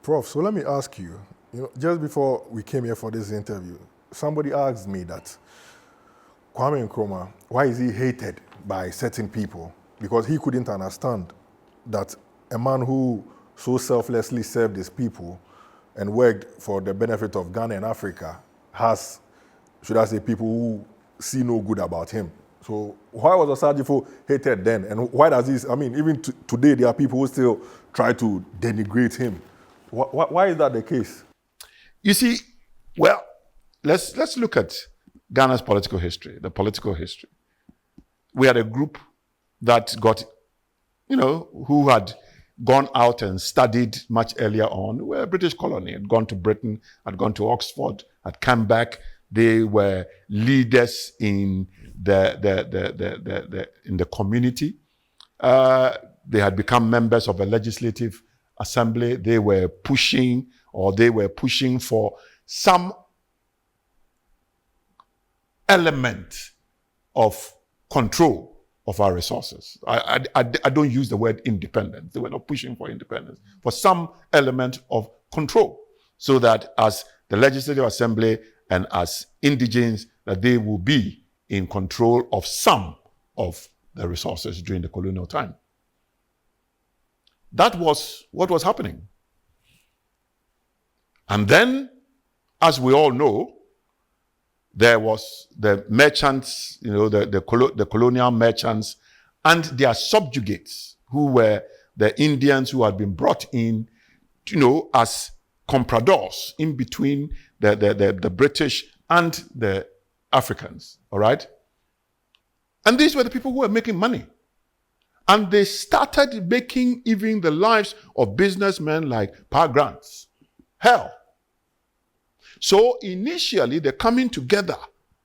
Prof, so let me ask you, just before we came here for this interview, somebody asked me that Kwame Nkrumah, why is he hated by certain people? Because he couldn't understand that a man who so selflessly served his people and worked for the benefit of Ghana and Africa has, should I say, people who see no good about him. So why was Osagyefo hated then? And why does this, even today there are people who still try to denigrate him. Why is that the case? You see, well, let's look at Ghana's political history, the political history. We had a group that got, who had gone out and studied much earlier on. We were a British colony, had gone to Britain, had gone to Oxford, had come back. They were leaders in the community. They had become members of a legislative assembly. They were pushing for some element of control of our resources. I don't use the word independence. They were not pushing for independence, for some element of control, so that as the legislative assembly and as indigenes, that they will be in control of some of the resources during the colonial time. That was what was happening. And then, as we all know, there was the merchants, the colonial merchants and their subjugates, who were the Indians who had been brought in, as compradors in between the British and the Africans, all right? And these were the people who were making money. And they started making even the lives of businessmen like Pa Grants hell. So initially, the coming together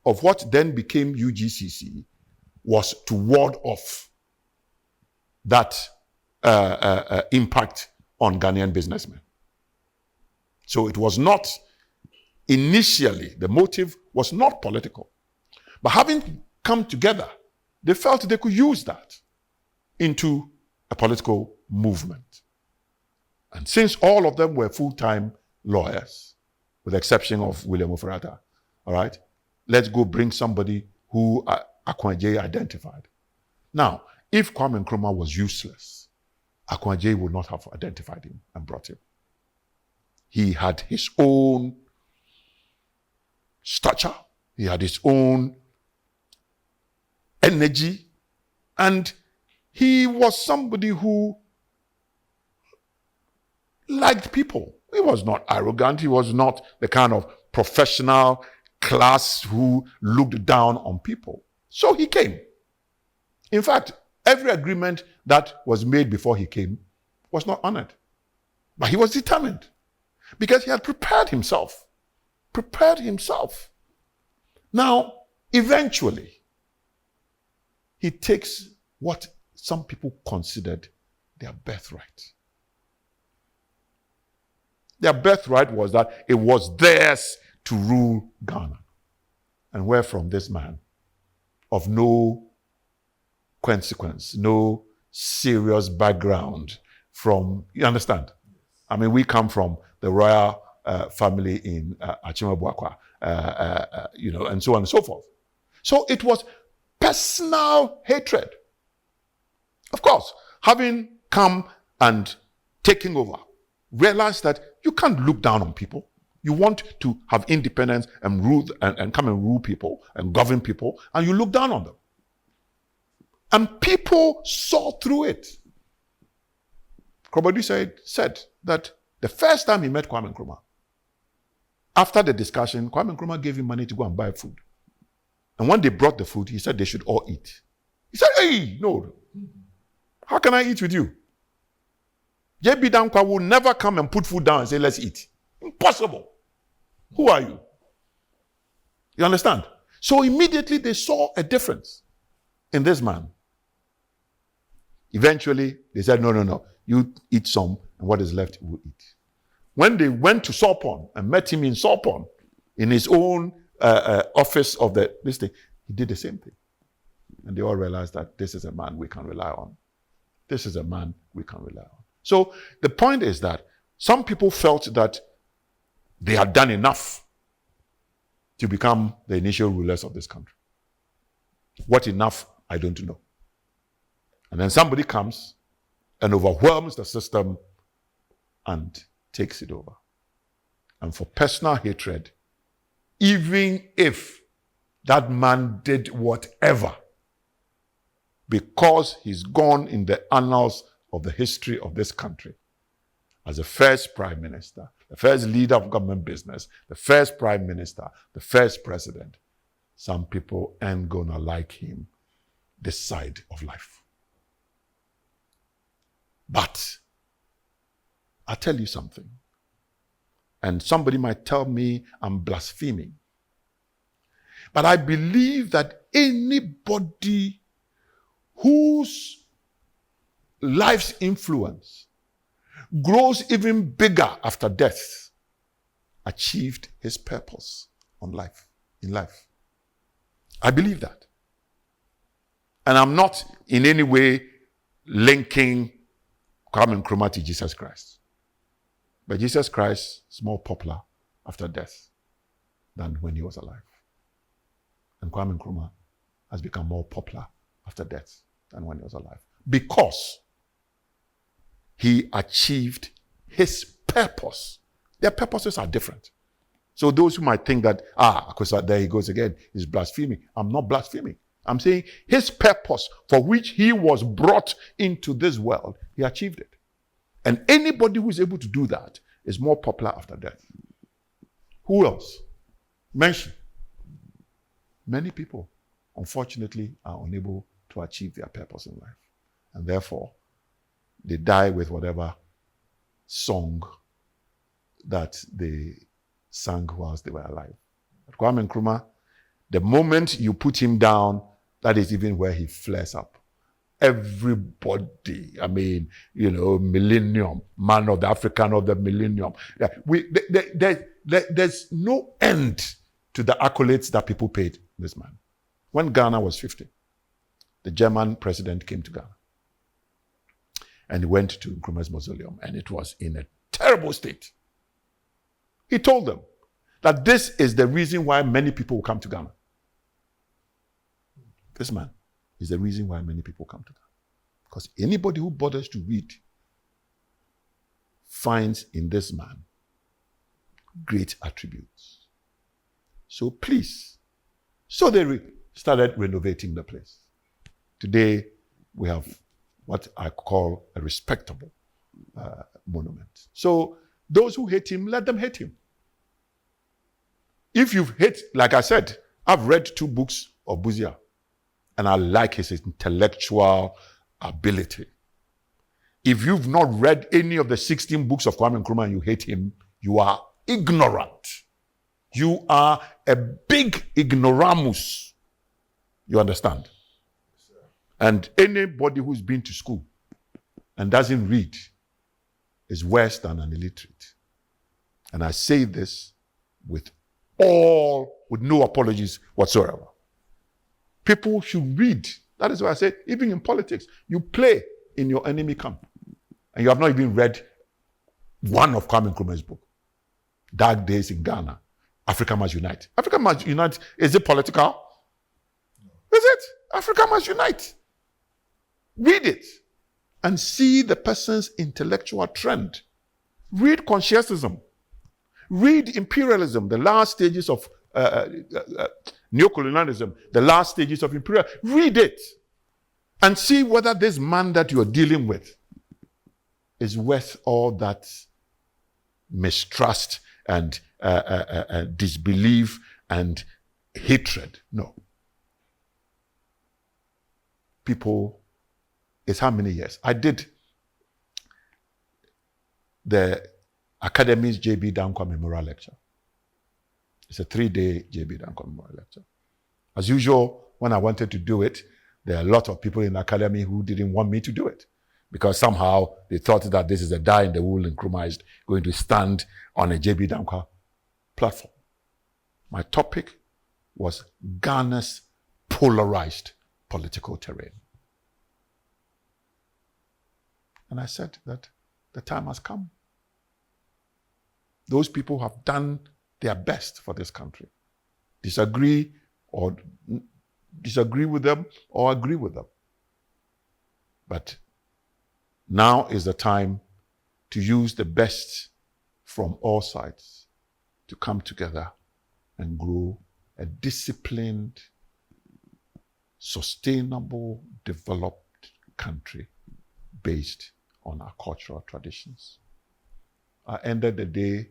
of what then became UGCC was to ward off that impact on Ghanaian businessmen. So it was not, initially, the motive was not political. But having come together, they felt they could use that into a political movement. And since all of them were full-time lawyers, with the exception of William Ofurata, all right, let's go bring somebody who Akwanje identified. Now, if Kwame Nkrumah was useless, Akwanje would not have identified him and brought him. He had his own stature, he had his own energy, and he was somebody who liked people. He was not arrogant. He was not the kind of professional class who looked down on people. So he came. In fact, every agreement that was made before he came was not honored. But he was determined because he had prepared himself. Now, eventually, he takes what some people considered their birthright. Their birthright was that it was theirs to rule Ghana. And where from this man of no consequence, no serious background from, you understand? I mean, we come from the royal family in Agyeman Badu Akosa, and so on and so forth. So it was personal hatred. Of course, having come and taken over, realized that you can't look down on people. You want to have independence and rule and come and rule people and govern people, and you look down on them. And people saw through it. Krobody said that the first time he met Kwame Nkrumah, after the discussion, Kwame Nkrumah gave him money to go and buy food. And when they brought the food, he said they should all eat. He said, hey, no. How can I eat with you? J.B. Dankwa will never come and put food down and say, let's eat. Impossible. Who are you? You understand? So immediately they saw a difference in this man. Eventually, they said, no. You eat some, and what is left, you will eat. When they went to Sorpon and met him in Sorpon, in his own office of this thing, he did the same thing. And they all realized that this is a man we can rely on. This is a man we can rely on. So the point is that Some people felt that they had done enough to become the initial rulers of this country. What enough, I don't know. And then somebody comes and overwhelms the system and takes it over. And for personal hatred, even if that man did whatever, because he's gone in the annals of the history of this country as the first prime minister, the first leader of government business, the first prime minister, the first president, some people ain't gonna like him this side of life. But I'll tell you something, and somebody might tell me I'm blaspheming, but I believe that anybody whose life's influence grows even bigger after death achieved his purpose in life. I believe that. And I'm not in any way linking Kwame Nkrumah to Jesus Christ. But Jesus Christ is more popular after death than when he was alive. And Kwame Nkrumah has become more popular after death than when he was alive. Because he achieved his purpose. Their purposes are different. So those who might think that, Akosa, there he goes again, he's blaspheming. I'm not blaspheming. I'm saying his purpose for which he was brought into this world, he achieved it. And anybody who is able to do that is more popular after death. Who else? Mention. Many people, unfortunately, are unable to achieve their purpose in life. And therefore, they die with whatever song that they sang whilst they were alive. But Kwame Nkrumah, the moment you put him down, that is even where he flares up. Everybody, millennium, man of the African of the millennium. There's no end to the accolades that people paid this man. When Ghana was 50, the German president came to Ghana. And he went to Nkrumah's mausoleum, and it was in a terrible state. He told them that this is the reason why many people will come to Ghana. This man is the reason why many people come to Ghana. Because anybody who bothers to read finds in this man great attributes. So please, so they started renovating the place. Today, we have what I call a respectable monument. So those who hate him, let them hate him. If you've hate, like I said, I've read 2 books of Buzia, and I like his intellectual ability. If you've not read any of the 16 books of Kwame Nkrumah and you hate him, you are ignorant. You are a big ignoramus. You understand? And anybody who's been to school and doesn't read is worse than an illiterate. And I say this with no apologies whatsoever. People should read. That is why I say, even in politics, you play in your enemy camp. And you have not even read one of Kwame Nkrumah's book. Dark Days in Ghana. Africa Must Unite. Africa Must Unite, is it political? No. Is it? Africa Must Unite. Read it and see the person's intellectual trend. Read Conscientism. Read Imperialism, the last stages of neocolonialism, the last stages of imperial. Read it and see whether this man that you're dealing with is worth all that mistrust and disbelief and hatred. No. People, it's how many years? I did the Academy's J.B. Danquah Memorial Lecture. It's a 3-day J.B. Danquah Memorial Lecture. As usual, when I wanted to do it, there are a lot of people in the academy who didn't want me to do it because somehow they thought that this is a die-in-the-wool Nkrumah is going to stand on a J.B. Danquah platform. My topic was Ghana's polarized political terrain. And I said that the time has come those people have done their best for this country. Disagree with them or agree with them. But now is the time to use the best from all sides to come together and grow a disciplined, sustainable, developed country based on our cultural traditions. At the end of the day,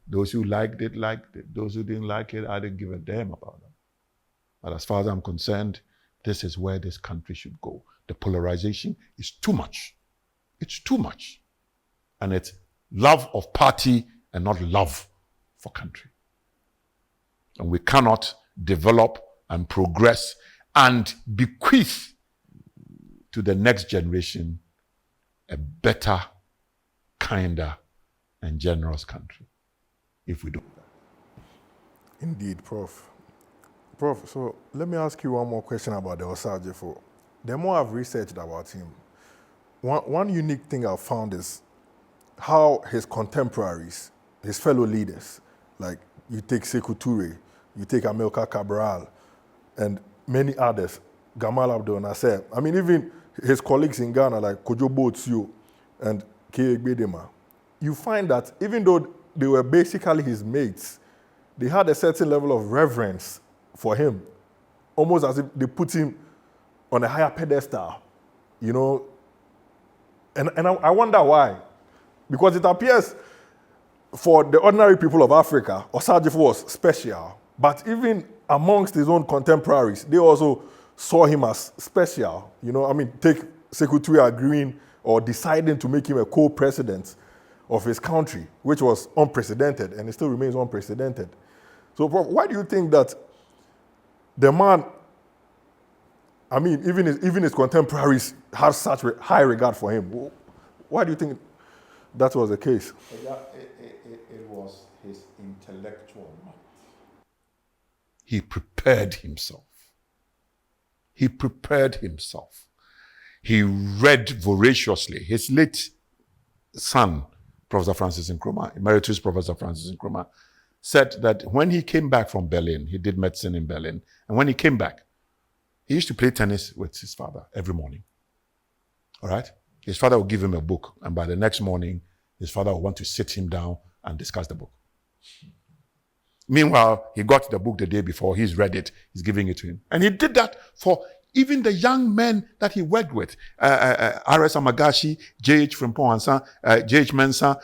those who liked it. Those who didn't like it, I didn't give a damn about them. But as far as I'm concerned, this is where this country should go. The polarization is too much. It's too much. And it's love of party and not love for country. And we cannot develop and progress and bequeath to the next generation a better, kinder, and generous country if we do that. Indeed, Prof. Prof, so let me ask you one more question about the Osajifo. The more I've researched about him, one unique thing I've found is how his contemporaries, his fellow leaders, like you take Sekou Toure, you take Amilcar Cabral, and many others, Gamal Abdel Nasser. I mean, even his colleagues in Ghana, like Kojo Botsio and K. Egbedema, you find that even though they were basically his mates, they had a certain level of reverence for him, almost as if they put him on a higher pedestal, you know. And I wonder why. Because it appears for the ordinary people of Africa, Osajifo was special. But even amongst his own contemporaries, they also saw him as special. You know, I mean, take Sekou Toure agreeing or deciding to make him a co-president of his country, which was unprecedented, and it still remains unprecedented. So, Prof, why do you think that the man, I mean, even his contemporaries had such high regard for him? Why do you think that was the case? It was his intellectual might. He prepared himself. He read voraciously. His late son, Professor Francis Nkrumah, Emeritus Professor Francis Nkrumah, said that when he came back from Berlin, he did medicine in Berlin, and when he came back, he used to play tennis with his father every morning. All right? His father would give him a book, and by the next morning, his father would want to sit him down and discuss the book. Meanwhile, he got the book the day before, he's read it, he's giving it to him. And he did that for even the young men that he worked with, R.S. Amagashi, J.H. Frimpong Ansan, J.H. Mensah,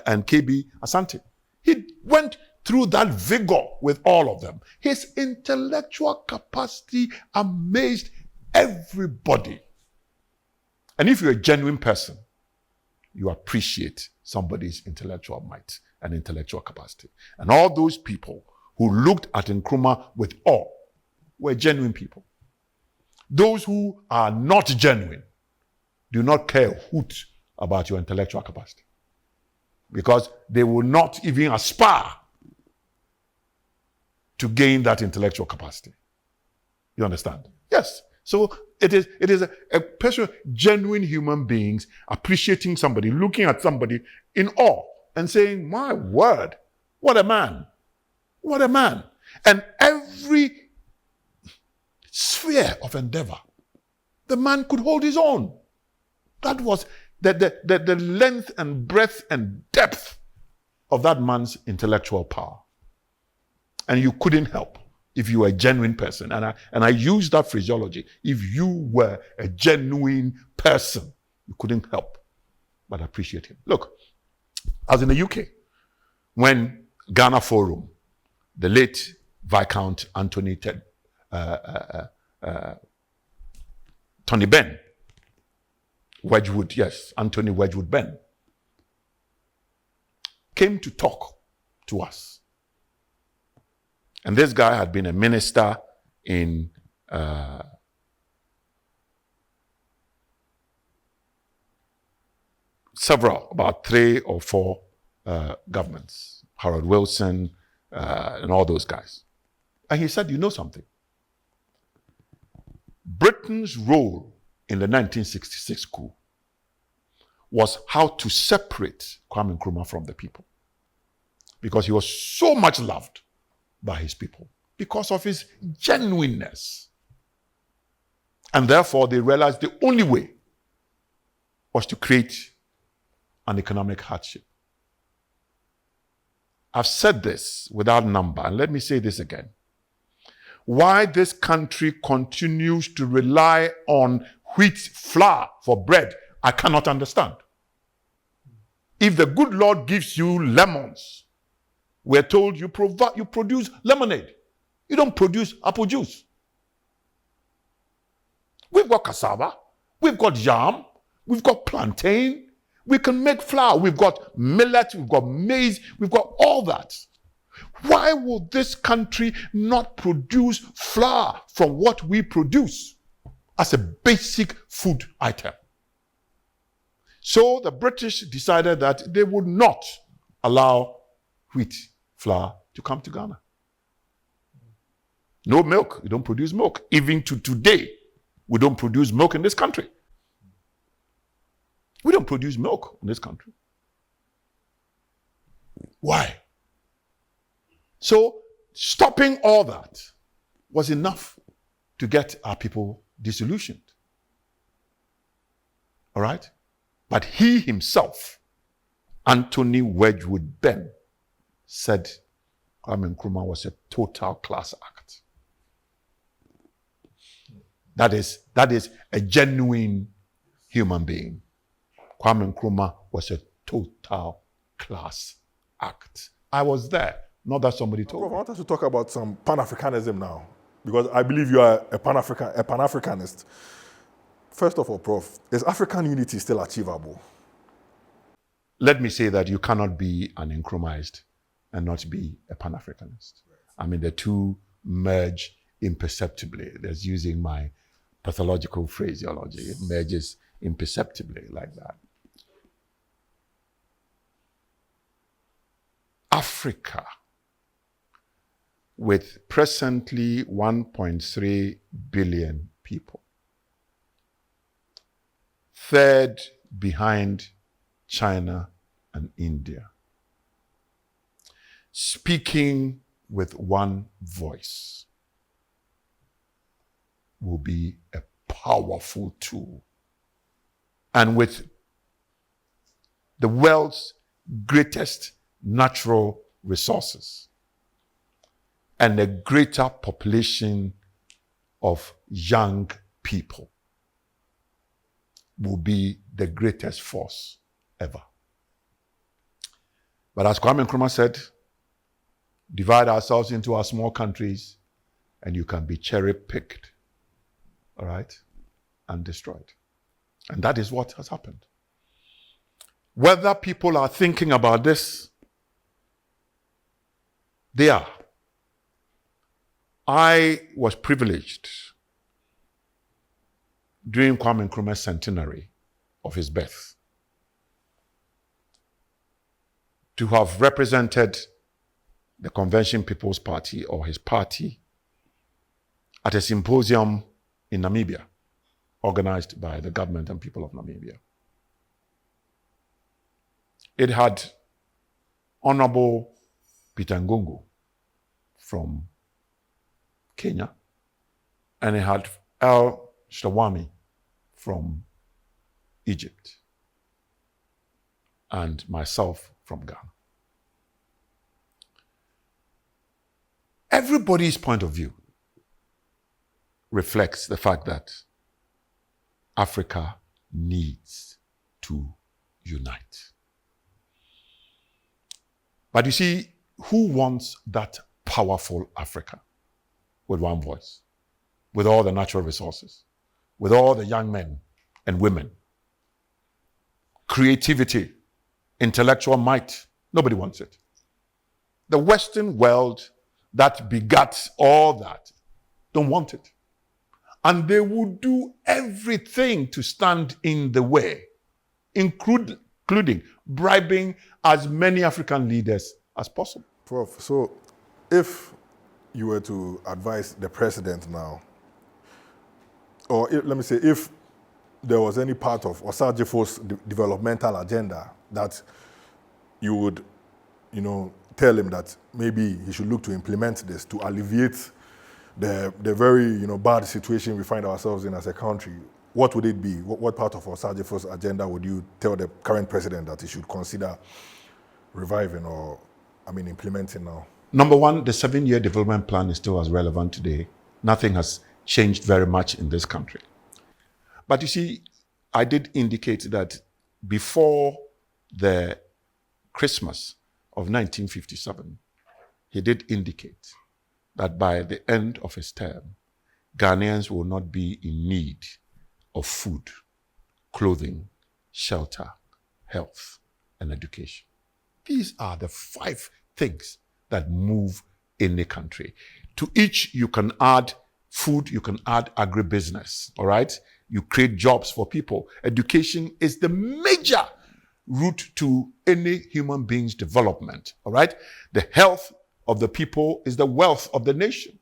and K.B. Asante. He went through that vigor with all of them. His intellectual capacity amazed everybody. And if you're a genuine person, you appreciate somebody's intellectual might and intellectual capacity. And all those people who looked at Nkrumah with awe were genuine people. Those who are not genuine do not care a hoot about your intellectual capacity, because they will not even aspire to gain that intellectual capacity. You understand? Yes. So it is a person, genuine human beings appreciating somebody, looking at somebody in awe and saying, my word, what a man. What a man. And every sphere of endeavor, the man could hold his own. That was the length and breadth and depth of that man's intellectual power. And you couldn't help if you were a genuine person. And I use that phraseology. If you were a genuine person, you couldn't help but appreciate him. Look, as in the UK, when Ghana Forum, the late Viscount Tony Benn, Wedgwood, yes, Anthony Wedgwood Benn, came to talk to us. And this guy had been a minister in about 3 or 4 governments, Harold Wilson, and all those guys. And he said, you know something? Britain's role in the 1966 coup was how to separate Kwame Nkrumah from the people. because he was so much loved by his people, because of his genuineness. And therefore, they realized the only way was to create an economic hardship. I've said this without number, and let me say this again. Why this country continues to rely on wheat flour for bread, I cannot understand. If the good Lord gives you lemons, we're told you produce lemonade. You don't produce apple juice. We've got cassava, we've got yam, we've got plantain, we can make flour, we've got millet, we've got maize, we've got all that. Why will this country not produce flour from what we produce as a basic food item? So the British decided that they would not allow wheat flour to come to Ghana. No milk, we don't produce milk. Even to today, we don't produce milk in this country. We don't produce milk in this country. Why? So stopping all that was enough to get our people disillusioned. All right? But he himself, Anthony Wedgwood Benn, said Kwame Nkrumah was a total class act. That is a genuine human being. Kwame Nkrumah was a total class act. I was there, not that somebody told Prof, me. I want us to talk about some Pan-Africanism now, because I believe you are a Pan-Africanist. First of all, Prof, is African unity still achievable? Let me say that you cannot be an Nkrumahist and not be a Pan-Africanist. I mean, the two merge imperceptibly. That's using my pathological phraseology. It merges imperceptibly like that. Africa, with presently 1.3 billion people, third behind China and India, speaking with one voice, will be a powerful tool. And with the world's greatest natural resources and a greater population of young people, will be the greatest force ever. But as Kwame Nkrumah said, divide ourselves into our small countries and you can be cherry-picked, all right, and destroyed. And that is what has happened. Whether people are thinking about this, they are. I was privileged during Kwame Nkrumah's centenary of his birth to have represented the Convention People's Party, or his party, at a symposium in Namibia, organized by the government and people of Namibia. It had Honorable Peter Ngongo from Kenya, and it had Al Shlawami from Egypt, and myself from Ghana. Everybody's point of view reflects the fact that Africa needs to unite. But you see, who wants that powerful Africa with one voice, with all the natural resources, with all the young men and women, creativity, intellectual might? Nobody wants it. The Western world that begat all that don't want it. And they will do everything to stand in the way, including bribing as many African leaders as possible. Prof, so if you were to advise the president now, or let me say, if there was any part of Osagyefo's developmental agenda that you would tell him that maybe he should look to implement this to alleviate the very, bad situation we find ourselves in as a country, what would it be? What part of Osagyefo's agenda would you tell the current president that he should consider reviving or, implementing now? Number one, the 7-year development plan is still as relevant today. Nothing has changed very much in this country. But you see, I did indicate that before the Christmas of 1957, he did indicate that by the end of his term, Ghanaians will not be in need of food, clothing, shelter, health, and education. These are the 5 things that move any country. To each, you can add food, you can add agribusiness, all right? You create jobs for people. Education is the major route to any human being's development, all right? The health of the people is the wealth of the nation,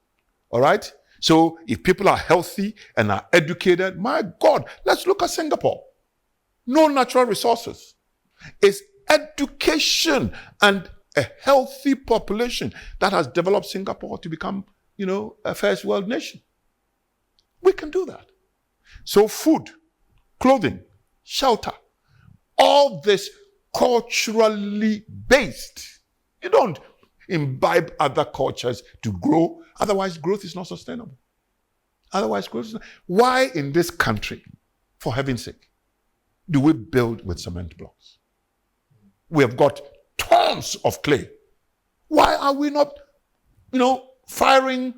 all right? So if people are healthy and are educated, my God, let's look at Singapore. No natural resources. It's education and a healthy population that has developed Singapore to become, a first world nation. We can do that. So food, clothing, shelter, all this culturally based. You don't imbibe other cultures to grow. Otherwise, growth is not sustainable. Why in this country, for heaven's sake, do we build with cement blocks? We have got tons of clay. Why are we not, firing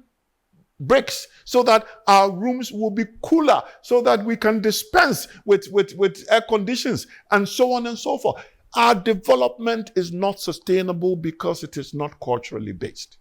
bricks so that our rooms will be cooler, so that we can dispense with air conditions and so on and so forth? Our development is not sustainable because it is not culturally based.